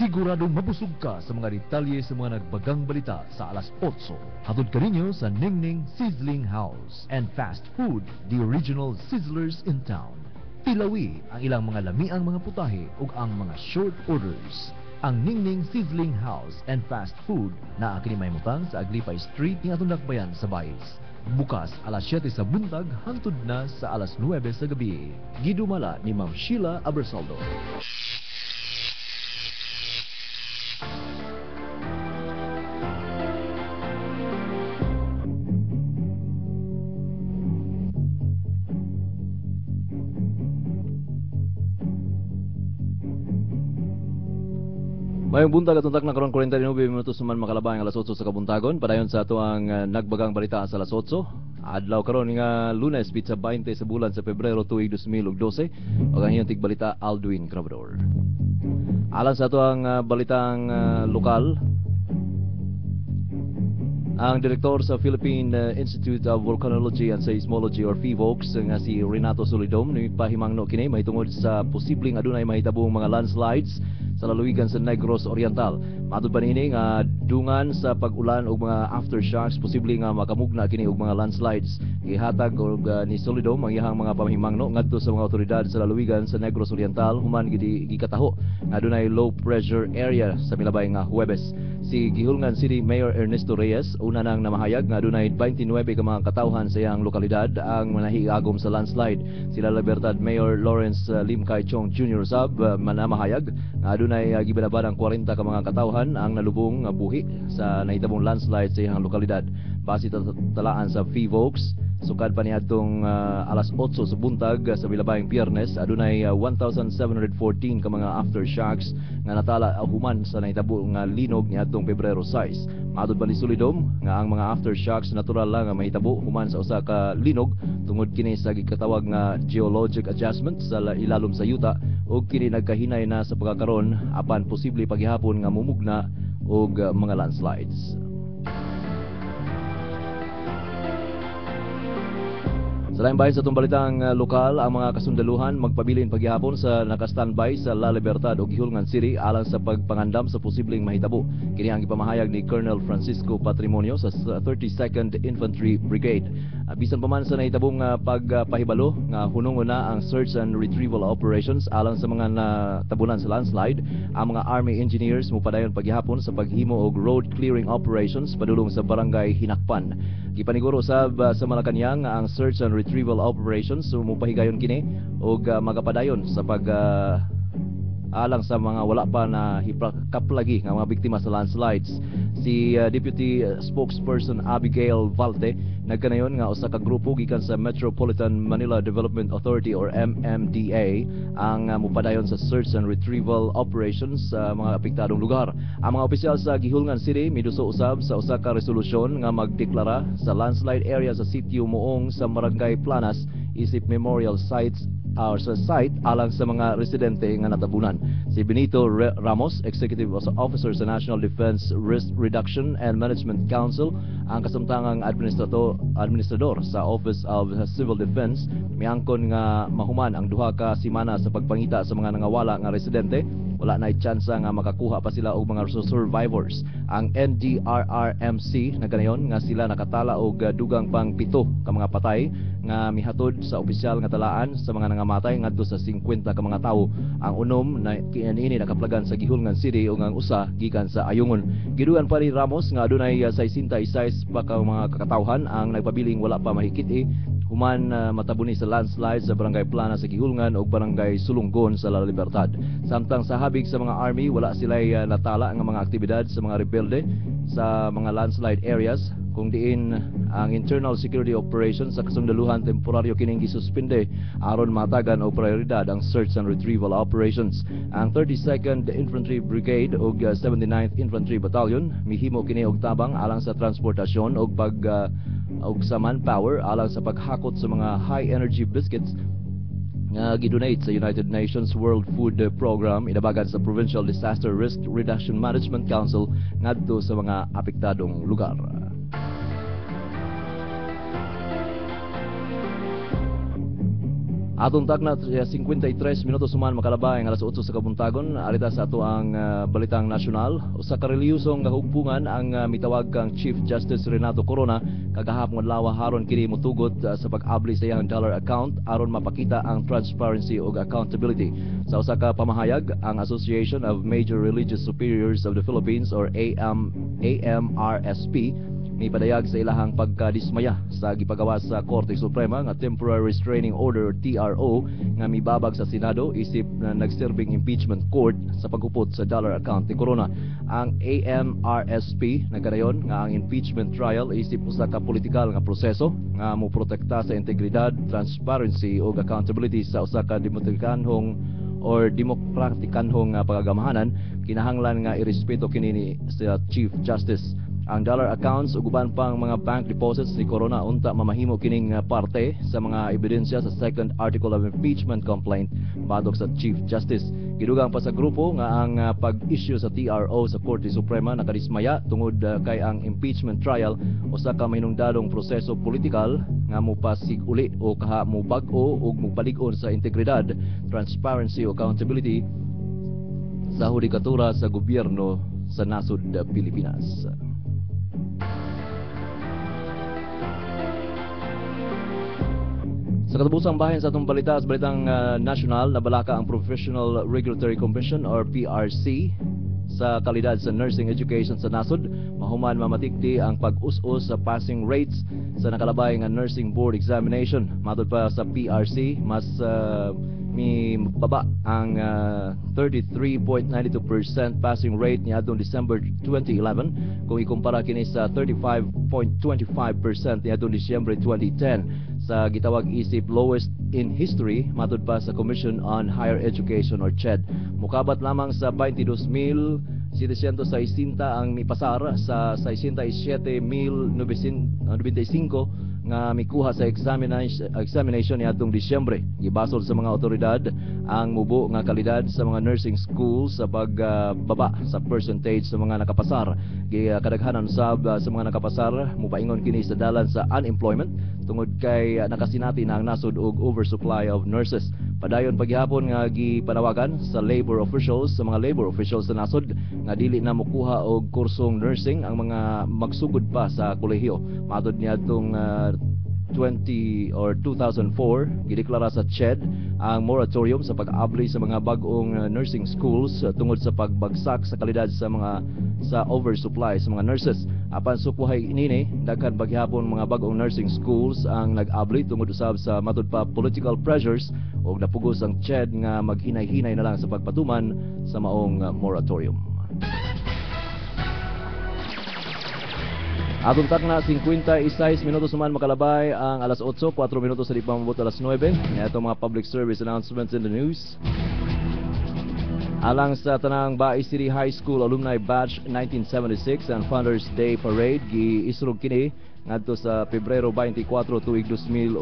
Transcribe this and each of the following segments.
Siguradong mabusog ka sa mga detalye sa mga nagbagang balita sa alas 8. Hatod ka ninyo sa Ningning Sizzling House and Fast Food, the original sizzlers in town. Pilawi ang ilang mga lamiang mga putahe ug ang mga short orders. Ang Ningning Sizzling House and Fast Food na kini mahimutang sa Aglipay Street ni atong dakbayan sa Bays. Bukas alas 7 sa buntag hangtod na sa alas 9 sa gabi. Gidumala ni Ma'am Sheila Abersaldo. Mayong buntag at untak na karon 49 minutos man makalabang alas 8 sa kabuntagon. Padayon sa ato ang nagbagang balita sa alas 8. Adlaw karon nga Lunes bitsa 20 sa bulan sa Pebrero tuig 2012 ug ang iyang tigbalita Aldwin Grabador. Alang sa ato ang balitang lokal, ang direktor sa Philippine Institute of Volcanology and Seismology or PHIVOLCS nga si Renato Solidom ni pahimangno kini mahitungod sa posibleng adunay mahitabong mga landslides sa lalawigan sa Negros Oriental. Matud pa niini nga dungan sa pag-ulan og mga aftershocks posible nga makamugna kini og mga landslides. Gihatag og ni Solidom ang iyang mga pamahimangno ngadto sa mga otoridad sa lalawigan sa Negros Oriental human gikataho nga adunay low pressure area sa milabay nga Huwebes. Si Gihulngan City Mayor Ernesto Reyes una nang namahayag nga adunay 29 ka mga katawhan sa iyang lokalidad ang manahigagom sa landslide. Sila Libertad Mayor Lawrence Lim Kai Chong Jr. Sab manamahayag nga adunay gibalabad ang 40 ka mga katawhan ang nalubong nga buhi sa nahitabong landslide sa iyang lokalidad. Base talaan sa PHIVOLCS, sukad pa niadtong alas 8 sa buntag sa milabayng Biyernes adunay 1,714 ka mga aftershocks nga natala human sa nahitabo nga linog niadtong Pebrero 6. Matud pa ni Solidom nga ang mga aftershocks natural lang nga mahitabo human sa usa ka linog tungod kini sa gikatawag nga geologic adjustment sa ilalom sa yuta ug kini nagkahinay na sa pagkakaron apan posible paghihapon nga mumugna og mga landslides. Sa laing bahin sa itong balitang lokal, ang mga kasundaluhan magpabilin paghihapon sa nakastandby sa La Libertad o Gihulngan City alang sa pagpangandam sa posibleng mahitabo. Kini ang ipamahayag ni Colonel Francisco Patrimonio sa 32nd Infantry Brigade. Bisan pa man sa nahitabong pagpahibalo nga hunungon na ang search and retrieval operations alang sa mga natabunan sa landslide, ang mga Army engineers mupadayon paghihapon sa paghimo og road clearing operations padulong sa barangay Hinakpan. Gipaniguro sa Malacañang ang search and retrieval operations mupahigayon kini og magapadayon sa pag alang sa mga wala pa na kaplagi nga mga biktima sa landslides. Si Deputy Spokesperson Abigail Valte nagkanayon nga usa ka grupo gikan sa Metropolitan Manila Development Authority or MMDA ang mupadayon sa search and retrieval operations sa mga apektadong lugar. Ang mga opisyal sa Gihulngan City miduso usab sa usa ka resolusyon nga magdeklara sa landslide area sa sitio Muong sa Barangay Planas isip memorial sites sa site alang sa mga residente nga natabunan. Si Benito Ramos, Executive Officer sa National Defense Risk Reduction and Management Council, ang kasamtangang administrador sa Office of Civil Defense, miangkon nga mahuman ang duha ka simana sa pagpangita sa mga nangawala nga residente. Wala na tsansa nga makakuha pa sila og mga survivors. Ang NDRRMC naganayon nga sila nakatala og dugang pang 7 ka mga patay nga mihatod sa opisyal nga talaan sa mga nangamatay ngadto sa 50 ka mga tawo. Ang unom na kianini nakaplagan sa Gihulngan City ug ang usa gikan sa Ayungon. Gidugan pa ni Ramos nga adunay 66 pa ka mga kakatawhan ang nagpabiling wala pa mahikit human matabuni sa landslide sa Barangay Plana sa Gihulngan o Barangay Sulunggon sa La Libertad. Samtang sa habig sa mga army, wala sila'y natala ang mga aktibidad sa mga rebelde sa mga landslide areas, kung diin ang internal security operations sa kasundaluhan temporaryo kining gisuspinde aron matagan og prioridad ang search and retrieval operations. Ang 32nd Infantry Brigade ug 79th Infantry Battalion mihimo kini og tabang alang sa transportasyon og og sa manpower alang sa paghakot sa mga high energy biscuits nga gidonate sa United Nations World Food Program inabagan sa Provincial Disaster Risk Reduction Management Council ngadto sa mga apektadong lugar. Atong takna 53 minutos human makalabay ang alas 8 sa kabuntagon. Arita sa ato ang balitang nasyonal. Usa ka reliyosong hugpungan ang mitawag kang Chief Justice Renato Corona kagahapon adlaw haron kini motugot sa pag-abli sa iyang dollar account aron mapakita ang transparency ug accountability. Sa usa ka pamahayag, ang Association of Major Religious Superiors of the Philippines or AMRSP mipadayag sa ilahang pagkadismaya sa gipagawas sa Korte Suprema nga Temporary Restraining Order or TRO nga mibabag sa Senado isip na nagserbing impeachment court sa paghupot sa dollar account ni Corona. Ang AMRSP nagkadayon nga ang impeachment trial isip usa ka politikal nga proseso nga moprotekta sa integridad, transparency ug accountability sa usa ka demokratikanhong pagagamahanan. Kinahanglan nga irespeto kini sa Chief Justice. Ang dollar accounts ug uban pang mga bank deposits ni Corona unta mamahimo kining parte sa mga ebidensya sa second article of impeachment complaint badok sa Chief Justice. Gidugang pa sa grupo nga ang pag-issue sa TRO sa Korte Suprema nakadismaya tungod kay ang impeachment trial usa ka mahinungdanong proseso politikal nga mopasig uli o kaha mo bag-o ug mopalig-on sa integridad, transparency ug accountability sa hudikatura sa gobyerno sa nasod Pilipinas. Sa katubusang bahin sa atong balita sa balitang national, nabalaka ang Professional Regulatory Commission or PRC sa kalidad sa nursing education sa nasod. Mahuman mamatikdi ang pag-us-us sa passing rates sa nakalabay nga nursing board examination. Matod pa sa PRC, mas mi baba ang 33.92% passing rate ni adtong December 2011 kung ikumpara kini sa 35.25% ni adtong Disyembre 2010 sa gitawag isip lowest in history matod pa sa Commission on Higher Education or CHED. Mukabat lamang sa 22,760 ang mipasar sa 67,995 nga mikuha sa examination ni atong Disyembre. Gibasol sa mga otoridad ang mubo nga kalidad sa mga nursing schools sa pagbaba sa percentage sa mga nakapasar. Kadaghanan sab sa mga nakapasar mupaingon kini sa dalan sa unemployment tungod kay nakasinati na ang nasod og oversupply of nurses. Padayon paghihapon nga gipanawagan sa labor officials sa mga labor officials sa nasod nga dili na mokuha og kursong nursing ang mga magsugod pa sa kolehiyo. Matod niadtong 2004 gideklara sa CHED ang moratorium sa pag-abli sa mga bag-ong nursing schools tungod sa pagbagsak sa kalidad sa oversupply sa mga nurses. Apan sukuhay inini daghan paghihapon mga bag-ong nursing schools ang nag-abli tungod usab sa matud pa political pressures ug napugos ang CHED nga maghinay-hinay na lang sa pagpatuman sa maong moratorium. Atong takna 56 minutos man makalabay ang alas 8, 4 minutos sa di pa mabot alas 9. Ito mga public service announcements in the news. Alang sa tanang Bai City High School Alumni Batch 1976 and Founders Day Parade giisrog kini ngadto sa Pebrero 24 tuig 2012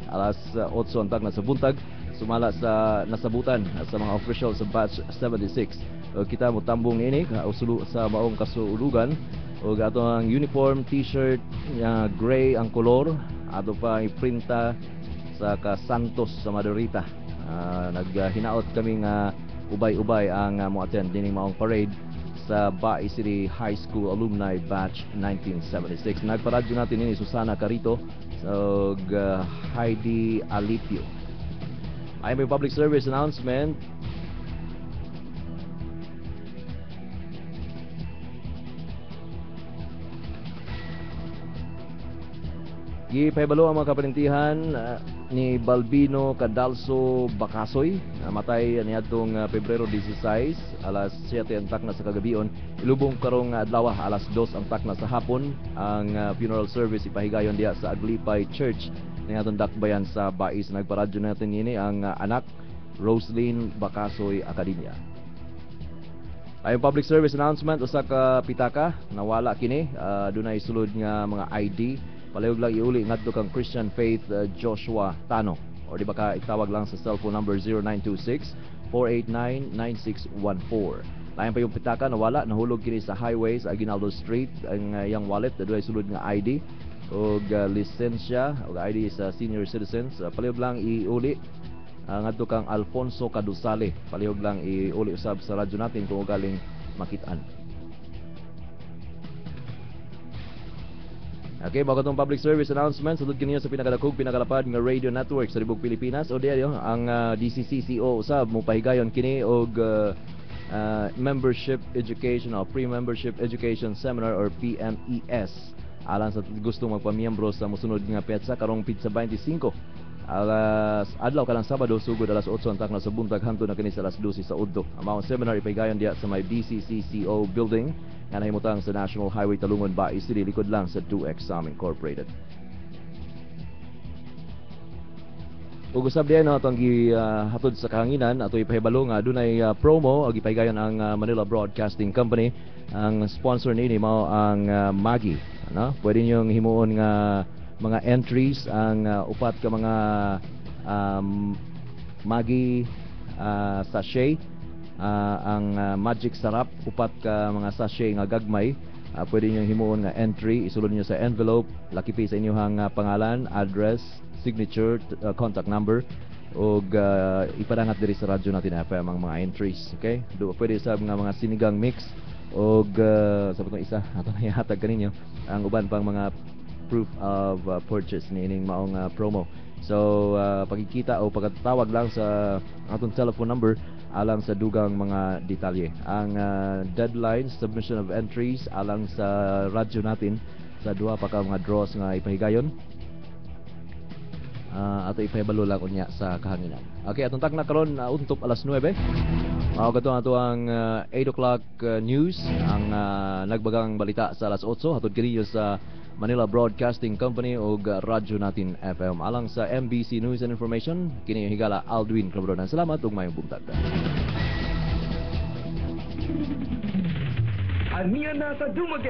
alas 8 ang takna sa buntag sumala sa nasabutan sa mga officials sa Batch 76. Kita mo tambong niini sa maong kasulugan ug ato ang uniform t-shirt gray ang kolor ato pa iprinta sa ka Santos sa Maderita. Naghinaot kami nga ubay-ubay ang mo-attend dining maong parade sa Bai City High School Alumni Batch 1976. Nagparadyo natin ini Susana Carito ug Heidi Alipio. Ay may public service announcement. Gipahibalo ang mga kaparintihan ni Balbino Cadalso Bacasoy namatay niadtong Pebrero 16 alas 7 ang takna sa kagabion. Ilubong karong adlaw alas 2 ang takna sa hapon. Ang funeral service ipahigayon diya sa Aglipay Church niadtong Dakbayan sa Bais. Nagparadyo natin ini ang anak Roslyn Bacasoy Academia. Ay public service announcement usa ka pitaka nawala kini dunay sulod nga mga ID. Palayog lang iuli ngadto kang Christian Faith Joshua Tano or di ba ka itawag lang sa cellphone number 0926-489-9614. Lain pa yung pitaka nawala nahulog kini sa highway sa Aguinaldo Street ang iyang wallet adunay sulod nga ID og lisensya o ID sa senior citizens. Palihog lang iuli ngadto kang Alfonso Cadusale. Palihog lang iuli usab sa radyo natin kung galing makitaan. Okay, mga katong public service announcements sudod kaniya sa pinakadakog pinakalapad nga radio network sa Libog Pilipinas o diyo ang DCCCO usab mo pahigayon kini og membership education o pre-membership education seminar or PMES alang sa gusto magpamiyembro sa mosunod nga petsa karong pitsa 25 adlaw kanang Sabado sugod alas 8 antak na sa buntag hangtod na kini sa alas 12 sa udto. Ang mga seminar ipahigayon diya sa may DCCCO building nga nahimutang sa National Highway Talungon Baay City likod lang sa 2XAM Incorporated. Ug usab diay no atong gihatod sa kahanginan ato ipahibalo nga dunay promo ug ipahigayon ang Manila Broadcasting Company. Ang sponsor niini mao ang Maggi, no? Pwede niyo himuon nga mga entries ang upat ka mga Maggi sachet, ang Magic Sarap upat ka mga sachet nga gagmay. Pwede niyo himuon nga entry, isulod niyo sa envelope, lakipi sa inyong pangalan, address, signature, contact number og ipadangat diri sa radyo natin FM ang mga entries. Okay, pwede sa mga sinigang mix og sabi ko isa ato na ihatag kaninyo ang uban pang mga proof of purchase niining maong promo. So pagkikita o pagkatawag lang sa atong telephone number alang sa dugang mga detalye. Ang deadline submission of entries alang sa radyo natin sa duha pa ka mga draws nga ipahigayon ato ipahibalo lang unya sa kahanginan. Okay, atong takna karon untop alas 9. Mao kadto ato ang 8 o'clock news ang nagbagang balita sa alas 8 hatod kini sa Manila Broadcasting Company ug radyo natin FM alang sa MBC News and Information. Kini higala Aldwin Clavoronan. Salamat ug mayong buntag. Aniya na sa Dumaguete.